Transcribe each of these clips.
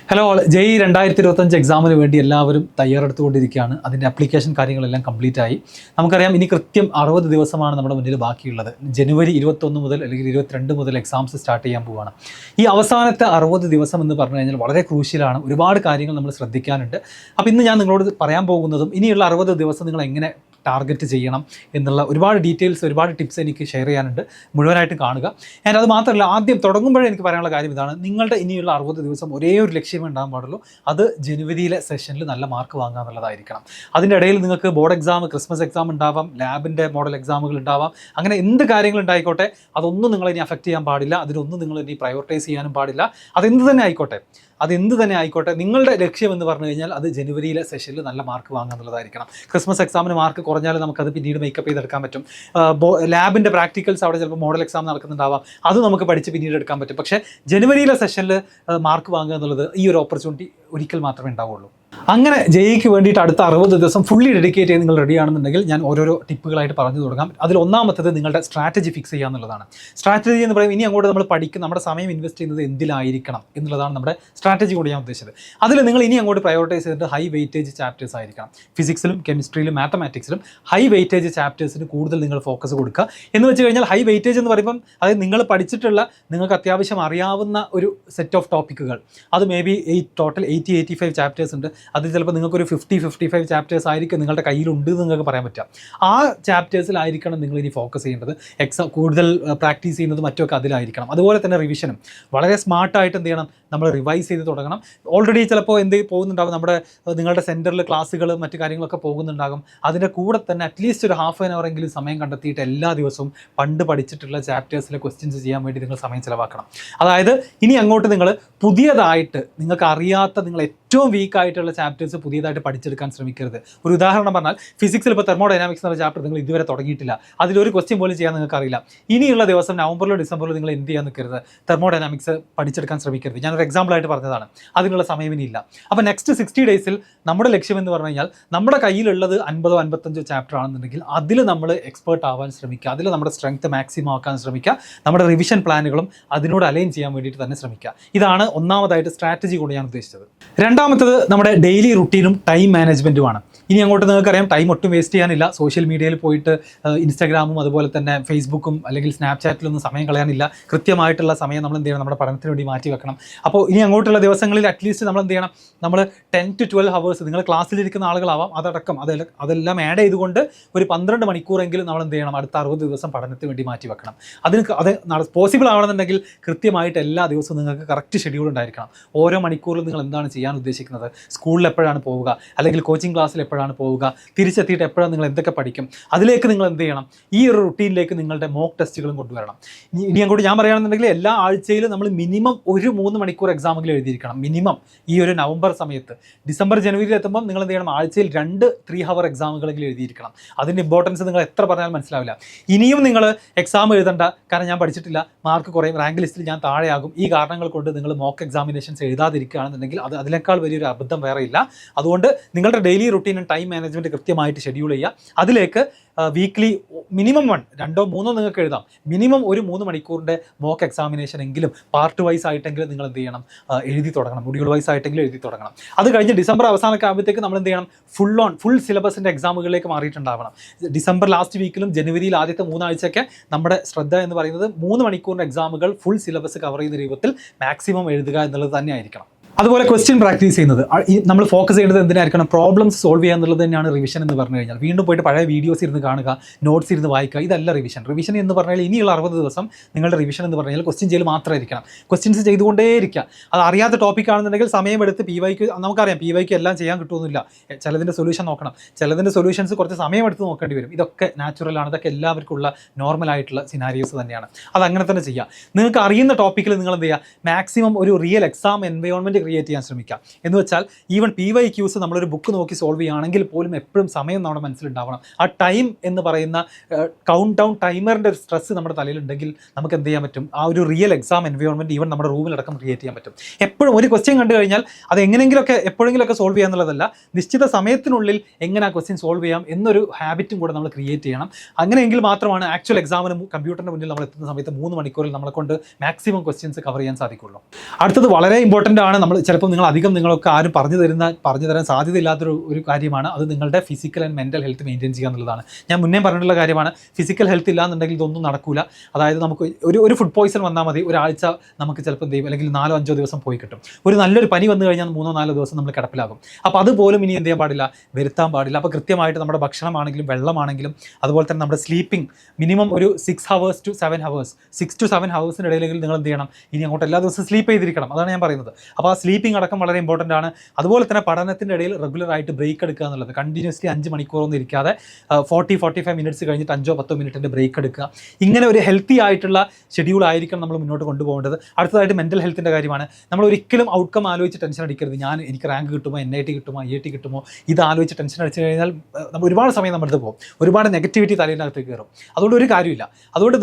Hello JEE 2025 എക്സാമിന് വേണ്ടി എല്ലാവരും തയ്യാറെടുത്തുകൊണ്ടിരിക്കുകയാണ്. അതിൻ്റെ അപ്ലിക്കേഷൻ കാര്യങ്ങളെല്ലാം കംപ്ലീറ്റ് ആയി. നമുക്കറിയാം ഇനി കൃത്യം 60 ദിവസമാണ് നമ്മുടെ മുന്നിൽ ബാക്കിയുള്ളത്. ജനുവരി 21 മുതൽ അല്ലെങ്കിൽ 22 മുതൽ എക്സാംസ് സ്റ്റാർട്ട് ചെയ്യാൻ പോവുകയാണ്. ഈ അവസാനത്തെ 60 ദിവസം എന്ന് പറഞ്ഞു കഴിഞ്ഞാൽ വളരെ ക്രൂഷ്യലാണ്. ഒരുപാട് കാര്യങ്ങൾ നമ്മൾ ശ്രദ്ധിക്കാനുണ്ട്. അപ്പോൾ ഇന്ന് ഞാൻ നിങ്ങളോട് പറയാൻ പോകുന്നതും ഇനിയുള്ള 60 ദിവസം നിങ്ങൾ എങ്ങനെ ടാർഗറ്റ് ചെയ്യണം എന്നുള്ള ഒരുപാട് ഡീറ്റെയിൽസ്, ഒരുപാട് ടിപ്സ് എനിക്ക് ഷെയർ ചെയ്യാനുണ്ട്. മുഴുവനായിട്ട് കാണുക. ആൻഡ് അത് മാത്രമല്ല, ആദ്യം തുടങ്ങുമ്പോഴേ എനിക്ക് പറയാനുള്ള കാര്യം ഇതാണ്: നിങ്ങളുടെ ഇനിയുള്ള 60 ദിവസം ഒരേ ഒരു ലക്ഷ്യമേ ഉണ്ടാകാൻ പാടുള്ളൂ. അത് ജനുവരിയിലെ സെഷനിൽ നല്ല മാർക്ക് വാങ്ങുക എന്നുള്ളതായിരിക്കണം. അതിൻ്റെ ഇടയിൽ നിങ്ങൾക്ക് ബോർഡ് എക്സാം, ക്രിസ്മസ് എക്സാം ഉണ്ടാവാം, ലാബിൻ്റെ മോഡൽ എക്സാമുകൾ ഉണ്ടാവാം. അങ്ങനെ എന്ത് കാര്യങ്ങളുണ്ടായിക്കോട്ടെ, അതൊന്നും നിങ്ങളിനി അഫക്റ്റ് ചെയ്യാൻ പാടില്ല. അതിനൊന്നും നിങ്ങൾ ഇനി പ്രയോറിറ്റൈസ് ചെയ്യാനും പാടില്ല. അതെന്ത് തന്നെ ആയിക്കോട്ടെ, നിങ്ങളുടെ ലക്ഷ്യം എന്ന് പറഞ്ഞു കഴിഞ്ഞാൽ അത് ജനുവരിയിലെ സെഷനിൽ നല്ല മാർക്ക് വാങ്ങുക എന്നുള്ളതായിരിക്കണം. ക്രിസ്മസ് എക്സാമിന് മാർക്ക് കുറഞ്ഞാൽ നമുക്കത് പിന്നീട് മേക്കപ്പ് ചെയ്തെടുക്കാൻ പറ്റും. ലാബിൻ്റെ പ്രാക്ടിക്കൽസ് അവിടെ ചിലപ്പോൾ മോഡൽ എക്സാം നടക്കുന്നുണ്ടാവാം, അത് നമുക്ക് പഠിച്ച് പിന്നീട് എടുക്കാൻ പറ്റും. പക്ഷേ ജനുവരിയിലെ സെഷനിൽ മാർക്ക് വാങ്ങുക എന്നുള്ളത് ഈ ഒരു ഓപ്പർച്യൂണിറ്റി ഒരിക്കൽ മാത്രമേ ഉണ്ടാവുള്ളൂ. അങ്ങനെ ജെഇക്ക് വേണ്ടിയിട്ട് അടുത്ത 60 ദിവസം ഫുള്ളി ഡെഡിക്കേറ്റ് ചെയ്ത് നിങ്ങൾ റെഡി ആണെന്നുണ്ടെങ്കിൽ ഞാൻ ഓരോരോ ടിപ്പുകളായിട്ട് പറഞ്ഞു തുടങ്ങാം. അതിൽ ഒന്നാമത്തത് നിങ്ങളുടെ സ്ട്രാറ്റജി ഫിക്സ് ചെയ്യുക എന്നുള്ളതാണ്. സ്ട്രാറ്റജി എന്ന് പറയുമ്പോൾ ഇനി അങ്ങോട്ട് നമ്മൾ പഠിക്കും, നമ്മുടെ സമയം ഇൻവെസ്റ്റ് ചെയ്യുന്നത് എന്തിലായിരിക്കണം എന്നുള്ളതാണ് നമ്മുടെ സ്ട്രാറ്റജി കൊണ്ട് ഞാൻ ഉദ്ദേശിച്ചത്. അതിൽ നിങ്ങൾ ഇനി അങ്ങോട്ട് പ്രയോറിറ്റൈസ് ചെയ്തിട്ട് ഹൈ വെയിറ്റേജ് ചാപ്റ്റേഴ്സ് ആയിരിക്കണം. ഫിസിക്സിലും കെമിസ്ട്രിയിലും മാത്തമാറ്റിക്സിലും ഹൈ വെയിറ്റേജ് ചാപ്റ്റേഴ്സിന് കൂടുതൽ നിങ്ങൾ ഫോക്കസ് കൊടുക്കുക. എന്ന് വെച്ച് കഴിഞ്ഞാൽ ഹൈ വെയിറ്റേജ് എന്ന് പറയുമ്പം അതായത് നിങ്ങൾ പഠിച്ചിട്ടുള്ള, നിങ്ങൾക്ക് അത്യാവശ്യം അറിയാവുന്ന ഒരു സെറ്റ് ഓഫ് ടോപ്പിക്കുകൾ, അത് മേ ബി ടോട്ടൽ 80-85 ചാപ്റ്റേഴ്സ് ഉണ്ട്. അത് ചിലപ്പോൾ നിങ്ങൾക്കൊരു 50-55 ചാപ്റ്റേഴ്സ് ആയിരിക്കും നിങ്ങളുടെ കയ്യിലുണ്ട് എന്ന് നിങ്ങൾക്ക് പറയാൻ പറ്റുക. ആ ചാപ്റ്റേഴ്സിലായിരിക്കണം നിങ്ങൾ ഇനി ഫോക്കസ് ചെയ്യേണ്ടത്. എക്സാം കൂടുതൽ പ്രാക്ടീസ് ചെയ്യുന്നത് മറ്റൊക്കെ അതിലായിരിക്കണം. അതുപോലെ തന്നെ റിവിഷനും വളരെ സ്മാർട്ടായിട്ട് എന്ത് ചെയ്യണം, നമ്മൾ റിവൈസ് ചെയ്ത് തുടങ്ങണം. ഓൾറെഡി ചിലപ്പോൾ പോകുന്നുണ്ടാകും, നിങ്ങളുടെ സെൻറ്ററിൽ ക്ലാസ്സുകൾ മറ്റു കാര്യങ്ങളൊക്കെ പോകുന്നുണ്ടാകും. അതിൻ്റെ കൂടെ തന്നെ അറ്റ്ലീസ്റ്റ് ഒരു ഹാഫ് ആൻ അവർ എങ്കിലും സമയം കണ്ടെത്തിയിട്ട് എല്ലാ ദിവസവും പണ്ട് പഠിച്ചിട്ടുള്ള ചാപ്റ്റേഴ്സിലെ ക്വസ്റ്റ്യൻസ് ചെയ്യാൻ വേണ്ടി നിങ്ങൾ സമയം ചിലവാക്കണം. അതായത് ഇനി അങ്ങോട്ട് നിങ്ങൾ പുതിയതായിട്ട് നിങ്ങൾക്ക് അറിയാത്ത, നിങ്ങൾ ഏറ്റവും വീക്കായിട്ടുള്ള ചാപ്റ്റേഴ്സ് പുതിയതായിട്ട് പഠിച്ചെടുക്കാൻ ശ്രമിക്കരുത്. ഒരു ഉദാഹരണം പറഞ്ഞാൽ, ഫിസിക്സിൽ ഇപ്പോൾ തെർമോഡൈനാമിക്സ് എന്ന ചാപ്റ്റർ നിങ്ങൾ ഇതുവരെ തുടങ്ങിയിട്ടില്ല, അതിലൊരു ക്വസ്റ്റ്യൻ പോലും ചെയ്യാൻ നിങ്ങൾക്ക് അറിയില്ല. ഇനിയുള്ള ദിവസം നവംബറിലോ ഡിസംബറിലോ നിങ്ങൾ എന്ത് ചെയ്യാൻ നിൽക്കരുത്, തെർമോഡൈനാമിക്സ് പഠിച്ചെടുക്കാൻ ശ്രമിക്കരുത്. ഞാനൊരു എക്സാമ്പിളായിട്ട് പറഞ്ഞതാണ്. അതിനുള്ള സമയം ഇനിയില്ല. അപ്പോൾ നെക്സ്റ്റ് 60 ഡേയ്സിൽ നമ്മുടെ ലക്ഷ്യം എന്ന് പറഞ്ഞു കഴിഞ്ഞാൽ, നമ്മുടെ കയ്യിലുള്ളത് 50-55 ചാപ്റ്റർ ആണെന്നുണ്ടെങ്കിൽ അതിൽ നമ്മൾ എക്സ്പേർട്ട് ആവാൻ ശ്രമിക്കുക. അതിൽ നമ്മുടെ സ്ട്രെങ്ത് മാക്സിമം ആക്കാൻ ശ്രമിക്കുക. നമ്മുടെ റിവിഷൻ പ്ലാനുകളും അതിനോട് അലൈൻ ചെയ്യാൻ വേണ്ടിയിട്ട് തന്നെ ശ്രമിക്കുക. ഇതാണ് ഒന്നാമതായിട്ട് സ്ട്രാറ്റജി കൊണ്ട് ഞാൻ ഉദ്ദേശിച്ചത്. രണ്ടാമത്തത് നമ്മുടെ ഡെയിലി റുട്ടീനും ടൈം മാനേജ്മെൻറ്റുമാണ്. ഇനി അങ്ങോട്ട് നിങ്ങൾക്കറിയാം, ടൈം ഒട്ടും വേസ്റ്റ് ചെയ്യാനില്ല. സോഷ്യൽ മീഡിയയിൽ പോയിട്ട് ഇൻസ്റ്റാഗ്രാമും അതുപോലെ തന്നെ ഫേസ്ബുക്കും അല്ലെങ്കിൽ സ്നാപ്ചാറ്റിലൊന്നും സമയം കളയാനില്ല. കൃത്യമായിട്ടുള്ള സമയം നമ്മൾ എന്ത് ചെയ്യണം, നമ്മുടെ പഠനത്തിന് വേണ്ടി മാറ്റി വെക്കണം. അപ്പോൾ ഇനി അങ്ങോട്ടുള്ള ദിവസങ്ങളിൽ അറ്റ്ലീസ്റ്റ് നമ്മൾ എന്ത് ചെയ്യണം, നമ്മൾ 10-12 hours, നിങ്ങൾ ക്ലാസ്സിലിരിക്കുന്ന ആളുകളാവാം, അതെല്ലാം ആഡ് ചെയ്തുകൊണ്ട് ഒരു 12 മണിക്കൂറെങ്കിലും നമ്മൾ എന്ത് ചെയ്യണം, അടുത്ത 60 ദിവസം പഠനത്തിന് വേണ്ടി മാറ്റി വെക്കണം. അത് പോസിബിൾ ആവണമെന്നുണ്ടെങ്കിൽ കൃത്യമായിട്ട് എല്ലാ ദിവസവും നിങ്ങൾക്ക് കറക്റ്റ് ഷെഡ്യൂൾ ഉണ്ടായിരിക്കണം. ഓരോ മണിക്കൂറിലും നിങ്ങൾ എന്താണ് ചെയ്യാൻ ഉദ്ദേശിക്കുന്നത്, സ്കൂളിൽ എപ്പോഴാണ് പോവുക, അല്ലെങ്കിൽ കോച്ചിങ് ക്ലാസ്സിൽ എപ്പോഴാണ് പോവുക, തിരിച്ചെത്തിയിട്ട് എപ്പോഴാണ് നിങ്ങൾ എന്തൊക്കെ പഠിക്കും, അതിലേക്ക് നിങ്ങൾ എന്ത് ചെയ്യണം, ഈ ഒരു റുട്ടീനിലേക്ക് നിങ്ങളുടെ മോക്ക് ടെസ്റ്റുകളും കൊണ്ടുവരണം. ഇനി അങ്ങോട്ട് ഞാൻ പറയുകയാണെന്നുണ്ടെങ്കിൽ എല്ലാ ആഴ്ചയിലും നമ്മൾ മിനിമം ഒരു 3 മണിക്കൂർ എക്സാമുകൾ എഴുതിയിരിക്കണം. മിനിമം ഈ ഒരു നവംബർ സമയത്ത്. ഡിസംബർ ജനുവരിയിൽ എത്തുമ്പോൾ നിങ്ങൾ എന്ത് ചെയ്യണം, ആഴ്ചയിൽ 2 3-hour എക്സാമുകളെങ്കിലും എഴുതിയിരിക്കണം. അതിൻ്റെ ഇമ്പോർട്ടൻസ് നിങ്ങൾ എത്ര പറഞ്ഞാലും മനസ്സിലാവില്ല. ഇനിയും നിങ്ങൾ എക്സാം എഴുതണ്ട, കാരണം ഞാൻ പഠിച്ചിട്ടില്ല, മാർക്ക് കുറയും, റാങ്ക് ലിസ്റ്റിൽ ഞാൻ താഴെയാകും, ഈ കാരണങ്ങൾ കൊണ്ട് നിങ്ങൾ മോക്ക് എക്സാമിനേഷൻസ് എഴുതാതിരിക്കുകയാണെന്നുണ്ടെങ്കിൽ അതിനേക്കാൾ വലിയൊരു അബദ്ധം വേറെ ഇല്ല. അതുകൊണ്ട് നിങ്ങളുടെ daily routine and time management കൃത്യമായിട്ട് ഷെഡ്യൂൾ ചെയ്യുക. അതിലേക്ക് വീക്ക്ലി മിനിമം 2-3 നിങ്ങൾക്ക് എഴുതാം. മിനിമം ഒരു 3 മണിക്കൂറിൻ്റെ മോക്ക് എക്സാമിനേഷൻ എങ്കിലും പാർട്ട് വൈസ് ആയിട്ടെങ്കിലും നിങ്ങൾ എന്ത് ചെയ്യണം, എഴുതി തുടങ്ങണം. മൊഡ്യൂൾ വൈസ് ആയിട്ടെങ്കിലും എഴുതി തുടങ്ങണം. അത് കഴിഞ്ഞ് ഡിസംബർ അവസാനമൊക്കെ ആകുമ്പോഴത്തേക്ക് നമ്മൾ എന്ത് ചെയ്യണം, ഫുൾ സിലബസിൻ്റെ എക്സാമുകളിലേക്ക് മാറിയിട്ടുണ്ടാവണം. ഡിസംബർ ലാസ്റ്റ് വീക്കിലും ജനുവരിയിൽ ആദ്യത്തെ 3 ആഴ്ചയൊക്കെ നമ്മുടെ ശ്രദ്ധ എന്ന് പറയുന്നത് 3 മണിക്കൂറിൻ്റെ എക്സാമുകൾ ഫുൾ സിലബസ് കവർ ചെയ്യുന്ന രൂപത്തിൽ മാക്സിമം എഴുതുക എന്നുള്ളത് തന്നെ ആയിരിക്കണം. അതുപോലെ ക്വസ്റ്റ്യൻ പ്രാക്ടീസ് ചെയ്യുന്നത് നമ്മൾ ഫോക്കസ് ചെയ്യേണ്ടത് എന്തിനായിരിക്കണം, പ്രോബ്ലംസ് സോൾവ് ചെയ്യുക എന്നുള്ളത് തന്നെയാണ് റിവിഷൻ എന്ന് പറഞ്ഞു കഴിഞ്ഞാൽ. വീണ്ടും പോയിട്ട് പഴയ വീഡിയോസ് ഇരുന്ന് കാണുക, നോട്ട്സ് ഇരുന്ന് വായിക്കുക, ഇതല്ല റിവിഷൻ. റിവിഷൻ എന്ന് പറഞ്ഞാൽ ഇനിയുള്ള 60 ദിവസം നിങ്ങളുടെ റിവിഷൻ എന്ന് പറഞ്ഞാൽ ക്വസ്റ്റ്യൻ ചെയ്യൽ മാത്രമായിരിക്കണം. ക്വസ്റ്റ്യൻസ് ചെയ്തുകൊണ്ടേയിരിക്കുക. അത് അറിയാത്ത ടോപ്പിക് ആണെന്നുണ്ടെങ്കിൽ സമയമെടുത്ത് PYQ, നമുക്കറിയാം PYQ എല്ലാം ചെയ്യാൻ കിട്ടുമെന്നില്ല. ചിലതിൻ്റെ സൊല്യൂഷൻ നോക്കണം, ചിലതിൻ്റെ സൊല്യൂഷൻസ് കുറച്ച് സമയമെടുത്ത് നോക്കേണ്ടി വരും. ഇതൊക്കെ നാച്ചുറലാണ്, ഇതൊക്കെ എല്ലാവർക്കും ഉള്ള നോർമലായിട്ടുള്ള സിനാരിയോസ് തന്നെയാണ്. അത് അങ്ങനെ തന്നെ ചെയ്യുക. നിങ്ങൾക്ക് അറിയുന്ന ടോപ്പിക്കിൽ നിങ്ങൾ എന്ത് ചെയ്യുക, മാക്സിമം ഒരു റിയൽ എക്സാം എൻവയോൺമെൻറ്റ് ക്രിയേറ്റ് ചെയ്യാൻ ശ്രമിക്കാം. എന്ന് വെച്ചാൽ ഈവൻ PYQs നമ്മളൊരു ബുക്ക് നോക്കി സോൾവ് ചെയ്യുകയാണെങ്കിൽ പോലും എപ്പോഴും സമയം നമ്മുടെ മനസ്സിലുണ്ടാവണം. ആ ടൈം എന്ന് പറയുന്ന കൗണ്ട് ഡൗൺ ടൈമറിൻ്റെ ഒരു സ്ട്രെസ് നമ്മുടെ തലയിലുണ്ടെങ്കിൽ നമുക്ക് എന്ത് ചെയ്യാൻ പറ്റും, ആ ഒരു റിയൽ എക്സാം എൻവയോൺമെൻറ്റ് ഈവൻ നമ്മുടെ റൂമിലടക്കം ക്രിയേറ്റ് ചെയ്യാൻ പറ്റും. എപ്പോഴും ഒരു ക്വസ്റ്റ്യൻ കണ്ടു കഴിഞ്ഞാൽ അത് എപ്പോഴെങ്കിലുമൊക്കെ സോൾവ് ചെയ്യുക എന്നുള്ളതല്ല, നിശ്ചിത സമയത്തിനുള്ളിൽ എങ്ങനെ ആ ക്വസ്റ്റ്യൻ സോൾവ് ചെയ്യാം എന്നൊരു ഹാബിറ്റും കൂടെ നമ്മൾ ക്രിയേറ്റ് ചെയ്യണം. അങ്ങനെയെങ്കിൽ മാത്രമാണ് ആക്ച്വൽ എക്സാമിന് കമ്പ്യൂട്ടറിൻ്റെ മുന്നിൽ നമ്മൾ എത്തുന്ന സമയത്ത് 3 മണിക്കൂറിൽ നമ്മളെ കൊണ്ട് മാക്സിമം ക്വസ്റ്റ്യൻസ് കവർ ചെയ്യാൻ സാധിക്കുള്ളൂ. അടുത്തത് വളരെ ഇമ്പോർട്ടൻ്റ് ആണ്. നമ്മൾ ചിലപ്പോൾ നിങ്ങളൊക്കെ ആരും പറഞ്ഞു തരാൻ സാധ്യതയില്ലാത്തൊരു കാര്യമാണ്. അത് നിങ്ങളുടെ physical and mental health maintain ചെയ്യുക എന്നുള്ളതാണ്. ഞാൻ മുന്നേ പറഞ്ഞിട്ടുള്ള കാര്യമാണ്. ഫിസിക്കൽ ഹെൽത്ത് ഇല്ലാന്നുണ്ടെങ്കിൽ ഇതൊന്നും നടക്കില്ല. അതായത് നമുക്ക് ഒരു ഫുഡ് പോയ്സൺ വന്നാൽ മതി, ഒരാഴ്ച നമുക്ക് ചിലപ്പോൾ അല്ലെങ്കിൽ 4-5 ദിവസം പോയി കിട്ടും. ഒരു നല്ലൊരു പനി വന്നു കഴിഞ്ഞാൽ 3-4 ദിവസം നമ്മൾ കിടപ്പിലാകും. അപ്പോൾ അതുപോലും ഇനി എന്ത് ചെയ്യാൻ പാടില്ല, വരുത്താൻ പാടില്ല. അപ്പോൾ കൃത്യമായിട്ട് നമ്മുടെ ഭക്ഷണമാണെങ്കിലും വെള്ളമാണെങ്കിലും അതുപോലെ തന്നെ നമ്മുടെ സ്ലീപ്പിംഗ് മിനിമം ഒരു 6 hours to 7 hours 6 to 7 hours-ന് ഇടയിലെങ്കിൽ നിങ്ങൾ എന്ത് ചെയ്യണം, ഇനി അങ്ങോട്ട് എല്ലാ ദിവസവും സ്ലീപ്പ് ചെയ്തിരിക്കണം. അതാണ് ഞാൻ പറയുന്നത്. അപ്പോൾ ആ സ്ലീപ്പിംഗ് അടക്കം വളരെ ഇമ്പോർട്ടൻ്റ് ആണ്. അതുപോലെ തന്നെ പഠനത്തിൻ്റെ ഇടയിൽ റെഗുലറായിട്ട് ബ്രേക്ക് എടുക്കുക എന്നുള്ളത്, കണ്ടിന്യൂസ്ലി 5 മണിക്കൂറൊന്നും ഇരിക്കാതെ 40-45 മിനിറ്റ്സ് കഴിഞ്ഞിട്ട് 5-10 മിനിറ്റിൻ്റെ ബ്രേക്ക് എടുക്കുക. ഇങ്ങനെ ഒരു ഹെൽത്തി ആയിട്ടുള്ള ഷെഡ്യൂൾ ആയിരിക്കണം നമ്മൾ മുന്നോട്ട് കൊണ്ടുപോകേണ്ടത്. അടുത്തതായിട്ട് മെൻ്റൽ ഹെൽത്തിൻ്റെ കാര്യമാണ്. നമ്മൾ ഒരിക്കലും ഔട്ട്കം ആലോചിച്ച് ടെൻഷൻ അടിക്കരുത്. എനിക്ക് റാങ്ക് കിട്ടുമോ, NIT കിട്ടുമോ, IIT കിട്ടുമോ, ഇത് ആലോചിച്ച് ടെൻഷൻ അടിച്ചു കഴിഞ്ഞാൽ നമ്മൾ ഒരുപാട് സമയം നമ്മുടെ അടുത്ത് പോകും, ഒരുപാട് നെഗറ്റിവിറ്റി തലയിനകത്തേക്ക് കയറും. അതുകൊണ്ട് ഒരു കാര്യമില്ല. അതുകൊണ്ട്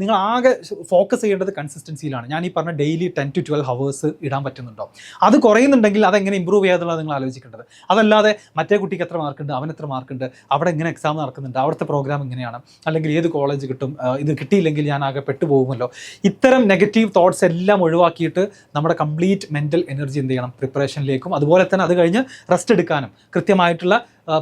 നിങ്ങൾ ആകെ ഫോക്കസ് ചെയ്യേണ്ടത് കൺസിസ്റ്റൻസിയിലാണ്. ഞാൻ ഈ പറഞ്ഞ ഡെയിലി 10 to 12 hours ഇടാൻ പറ്റുന്നുണ്ടോ, അത് കുറയുന്നുണ്ടെങ്കിൽ അതെങ്ങനെ ഇമ്പ്രൂവ് ചെയ്യാതുള്ളത് നിങ്ങൾ ആലോചിക്കേണ്ടത്. അതല്ലാതെ മറ്റേ കുട്ടിക്ക് എത്ര മാർക്കുണ്ട്, അവൻ എത്ര മാർക്കുണ്ട്, അവിടെ എങ്ങനെ എക്സാം നടക്കുന്നുണ്ട്, അവിടുത്തെ പ്രോഗ്രാം എങ്ങനെയാണ്, അല്ലെങ്കിൽ ഏത് കോളേജ് കിട്ടും, ഇത് കിട്ടിയില്ലെങ്കിൽ ഞാൻ ആകെ പെട്ടുപോകുമല്ലോ, ഇത്തരം നെഗറ്റീവ് തോട്ട്സ് എല്ലാം ഒഴിവാക്കിയിട്ട് നമ്മുടെ കംപ്ലീറ്റ് മെൻ്റൽ എനർജി എന്ത് ചെയ്യണം, പ്രിപ്പറേഷനിലേക്കും അതുപോലെ തന്നെ അത് കഴിഞ്ഞ് റെസ്റ്റ് എടുക്കാനും കൃത്യമായിട്ടുള്ള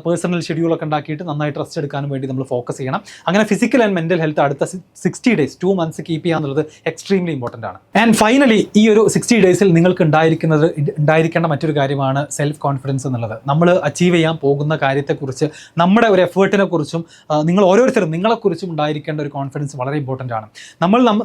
പേഴ്സണൽ ഷെഡ്യൂളൊക്കെ ഉണ്ടാക്കിയിട്ട് നന്നായിട്ട് റെസ്റ്റ് എടുക്കാനും വേണ്ടി നമ്മൾ ഫോക്കസ് ചെയ്യണം. അങ്ങനെ ഫിസിക്കൽ ആൻഡ് മെൻ്റൽ ഹെൽത്ത് അടുത്ത 60 days 2 months കീപ്പ് ചെയ്യുക എന്നുള്ളത് എക്സ്ട്രീംലി ഇമ്പോർട്ടൻ്റ് ആണ്. ആൻഡ് ഫൈനലി ഈ ഒരു 60 days നിങ്ങൾക്ക് ഉണ്ടായിരിക്കേണ്ട മറ്റൊരു കാര്യമാണ് സെൽഫ് കോൺഫിഡൻസ് എന്നുള്ളത്. നമ്മൾ അച്ചീവ് ചെയ്യാൻ പോകുന്ന കാര്യത്തെക്കുറിച്ച്, നമ്മുടെ ഒരു എഫേർട്ടിനെ കുറിച്ചും നിങ്ങൾ ഓരോരുത്തരും നിങ്ങളെക്കുറിച്ചും ഉണ്ടായിരിക്കേണ്ട ഒരു കോൺഫിഡൻസ് വളരെ ഇമ്പോർട്ടൻ്റ് ആണ്.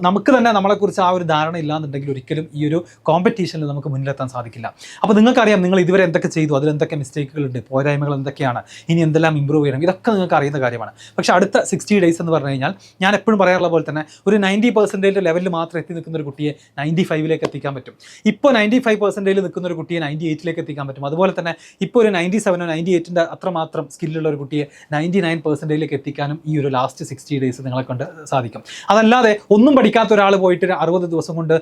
നമുക്ക് തന്നെ നമ്മളെക്കുറിച്ച് ആ ഒരു ധാരണ ഇല്ലാന്നുണ്ടെങ്കിൽ ഒരിക്കലും ഈ ഒരു കോമ്പറ്റീഷനിൽ നമുക്ക് മുന്നിലെത്താൻ സാധിക്കില്ല. അപ്പോൾ നിങ്ങൾക്കറിയാം നിങ്ങൾ ഇതുവരെ എന്തൊക്കെ ചെയ്തു, അതിൽ എന്തൊക്കെ മിസ്റ്റേക്കുകളുണ്ട്, പോരായ്മകൾ എന്തൊക്കെയാണ്, ഇനി എന്തെല്ലാം ഇമ്പ്രൂവ് ചെയ്യണം, ഇതൊക്കെ നിങ്ങൾക്ക് അറിയുന്ന കാര്യമാണ്. പക്ഷേ അടുത്ത 60 days എന്ന് പറഞ്ഞു കഴിഞ്ഞാൽ ഞാൻ എപ്പോഴും പറയാറുള്ള പോലെ തന്നെ ഒരു 90% ലെവലിൽ മാത്രം എത്തി നിൽക്കുന്ന ഒരു കുട്ടിയെ 95ലേക്ക് എത്തിക്കാൻ പറ്റും. ഇപ്പോൾ 95% നിൽക്കുന്ന ഒരു കുട്ടിയെ 98ലേക്ക് എത്തിക്കാൻ പറ്റും. അതുപോലെ തന്നെ ഇപ്പോൾ ഒരു 97 98ൻ്റെ അത്രമാത്രം സ്കില്ലുള്ള ഒരു കുട്ടിയെ 99%ലേക്ക് എത്തിക്കാനും ഈ ഒരു ലാസ്റ്റ് 60 days നിങ്ങളെ കൊണ്ട് സാധിക്കും. അതല്ലാതെ ഒന്നും പഠിക്കാത്ത ഒരാൾ പോയിട്ട് 60 ദിവസം കൊണ്ട്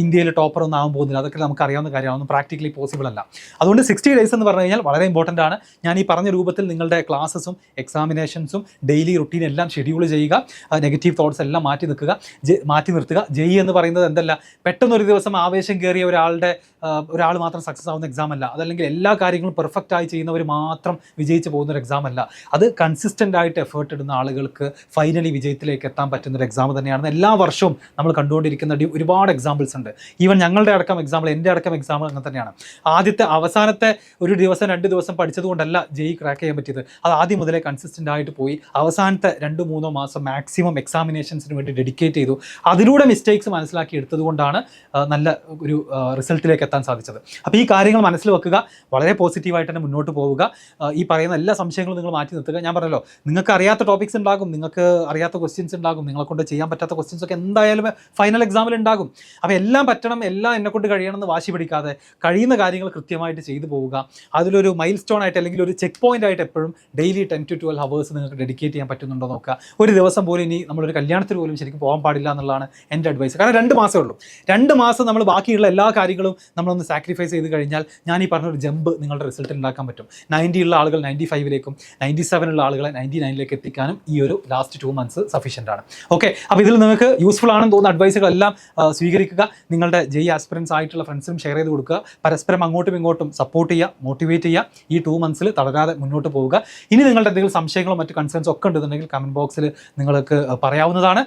ഇന്ത്യയിൽ ടോപ്പർ ഒന്നും ആകാൻ പോകുന്നില്ല. അതൊക്കെ നമുക്ക് അറിയാവുന്ന കാര്യമാണ്, ഒന്നും പ്രാക്ടിക്കലി പോസിബിൾ അല്ല. അതുകൊണ്ട് 60 days എന്ന് പറഞ്ഞു കഴിഞ്ഞാൽ വളരെ ഇമ്പോർട്ടൻ്റ് ആണ്. ഞാൻ ഈ പറഞ്ഞ രൂപത്തിൽ നിങ്ങളുടെ ക്ലാസ്സസും എക്സാമിനേഷൻസും ഡെയിലി റുട്ടീൻ എല്ലാം ഷെഡ്യൂൾ ചെയ്യുക, നെഗറ്റീവ് തോട്ട്സ് എല്ലാം മാറ്റി നിർത്തുക. ജെഇ എന്ന് പറയുന്നത് എന്തല്ല, പെട്ടെന്നൊരു ദിവസം ആവേശം കയറിയ ഒരാൾ മാത്രം സക്സസ് ആവുന്ന എക്സാം അല്ല. അതല്ലെങ്കിൽ എല്ലാ കാര്യങ്ങളും പെർഫെക്റ്റ് ആയി ചെയ്യുന്നവർ മാത്രം വിജയിച്ച് പോകുന്ന ഒരു എക്സാം അല്ല. അത് കൺസിസ്റ്റൻ്റ് ആയിട്ട് എഫേർട്ട് ഇടുന്ന ആളുകൾക്ക് ഫൈനലി വിജയത്തിലേക്ക് എത്താൻ പറ്റുന്ന ഒരു എക്സാം തന്നെയാണ്. എല്ലാ വർഷവും നമ്മൾ കണ്ടുകൊണ്ടിരിക്കുന്ന ഒരുപാട് എക്സാമ്പിൾസ് ഉണ്ട്. ഈവൻ ഞങ്ങളുടെ അടക്കം എക്സാമ്പിൾ, എൻ്റെ അടക്കം എക്സാമ്പിൾ അങ്ങനെ തന്നെയാണ്. അവസാനത്തെ ഒരു ദിവസം 2 ദിവസം പഠിച്ചതുകൊണ്ടല്ല ജെഇ ക്രാക്ക് ചെയ്യാൻ പറ്റിയത്. അത് ആദ്യം മുതലേ കൺസിസ്റ്റൻ്റ് ആയിട്ട് പോയി അവസാനത്തെ 2-3 മാസം മാക്സിമം എക്സാമിനേഷൻസിന് വേണ്ടി ഡെഡിക്കേറ്റ് ചെയ്തു. അതിലൂടെ മിസ്റ്റേക്സ് മനസ്സിലാക്കി എടുത്തതുകൊണ്ടാണ് നല്ല ഒരു റിസൾട്ടിലേക്ക് എത്താൻ സാധിച്ചത്. അപ്പോൾ ഈ കാര്യങ്ങൾ മനസ്സിൽ വെക്കുക, വളരെ പോസിറ്റീവായിട്ട് തന്നെ മുന്നോട്ട് പോവുക. ഈ പറയുന്ന എല്ലാ സംശയങ്ങളും നിങ്ങൾ മാറ്റി നിർത്തുക. ഞാൻ പറഞ്ഞല്ലോ, നിങ്ങൾക്ക് അറിയാത്ത ടോപ്പിക്സ് ഉണ്ടാകും, നിങ്ങൾക്ക് അറിയാത്ത ക്വസ്റ്റ്യൻസ് ഉണ്ടാകും, നിങ്ങളെക്കൊണ്ട് ചെയ്യാൻ പറ്റാത്ത ക്വസ്റ്റ്യൻസ് ഒക്കെ എന്തായാലും ഫൈനൽ എക്സാമിൽ ഉണ്ടാകും. അപ്പോൾ എല്ലാം പറ്റണം, എല്ലാം എന്നെക്കൊണ്ട് കഴിയണമെന്ന് വാശി പിടിക്കാതെ കഴിയുന്ന കാര്യങ്ങൾ കൃത്യമായിട്ട് ചെയ്തു പോവുക. അതിലൊരു മൈൽ സ്റ്റോൺ ആയിട്ട് അല്ലെങ്കിൽ ഒരു ചെക്ക് പോയിന്റ് ആയിട്ട് എപ്പോഴും ഡെയിലി 10 to 12 hours നിങ്ങൾക്ക് ഡെഡിക്കേറ്റ് ചെയ്യാൻ പറ്റുന്നുണ്ടോ നോക്കുക. ഒരു ദിവസം പോലും ഇനി നമ്മളൊരു കല്യാണത്തിന് പോലും ശരിക്കും പോകാൻ പാടില്ല എന്നുള്ളതാണ് എൻ്റെ അഡ്വൈസ്. കാരണം 2 മാസമേ ഉള്ളൂ. 2 മാസം നമ്മൾ ബാക്കിയുള്ള എല്ലാ കാര്യങ്ങളും നമ്മളൊന്ന് സാക്രിഫൈസ് ചെയ്ത് കഴിഞ്ഞാൽ ഞാൻ ഈ പറഞ്ഞൊരു ജമ്പ് നിങ്ങളുടെ റിസൾട്ട് ഉണ്ടാക്കാൻ പറ്റും. 90 ഉള്ള ആളുകൾ 95ലേക്കും 97 ഉള്ള ആളുകളെ 99ലേക്ക് എത്തിക്കാനും ഈ ഒരു ലാസ്റ്റ് 2 months സഫീഷ്യൻ്റ് ആണ്. ഓക്കെ, അപ്പോൾ ഇതിൽ നിങ്ങൾക്ക് യൂസ്ഫുൾ ആണെന്ന് തോന്നുന്ന അഡ്വൈസുകളെല്ലാം സ്വീകരിക്കുക. നിങ്ങളുടെ ജെഇ ആസ്പിറൻസ് ആയിട്ടുള്ള ഫ്രണ്ട്സിനും ഷെയർ ചെയ്ത് കൊടുക്കുക. പരസ്പരം അങ്ങോട്ടും ഇങ്ങോട്ടും സപ്പോർട്ട് ചെയ്യുക, മോട്ടിവേറ്റ് ചെയ്യുക. ഈ 2 months തളരാതെ മുന്നോട്ട് പോവുക. ഇനി നിങ്ങളുടെ എന്തെങ്കിലും സംശയങ്ങളോ മറ്റ് കൺസേൺസ് ഒക്കെ ഉണ്ടെന്നുണ്ടെങ്കിൽ കമൻറ്റ് ബോക്സിൽ നിങ്ങൾക്ക് പറയാവുന്നതാണ്.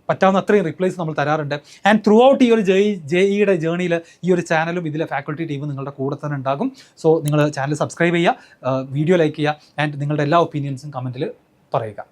പറ്റാവുന്ന അത്രയും റിപ്ലൈസ് നമ്മൾ തരാറുണ്ട്. ആൻഡ് ത്രൂ ഔട്ട് ഈ ഒരു ജെഇയുടെ ജേണിയിൽ ഈ ഒരു ചാനലും ഇതിലെ ഫാക്കൾട്ടി ടീമും നിങ്ങളുടെ കൂടെ തന്നെ ഉണ്ടാകും. സോ നിങ്ങൾ ചാനൽ സബ്സ്ക്രൈബ് ചെയ്യുക, വീഡിയോ ലൈക്ക് ചെയ്യുക, ആൻഡ് നിങ്ങളുടെ എല്ലാ ഒപ്പീനിയൻസും കമൻറ്റിൽ പറയുക.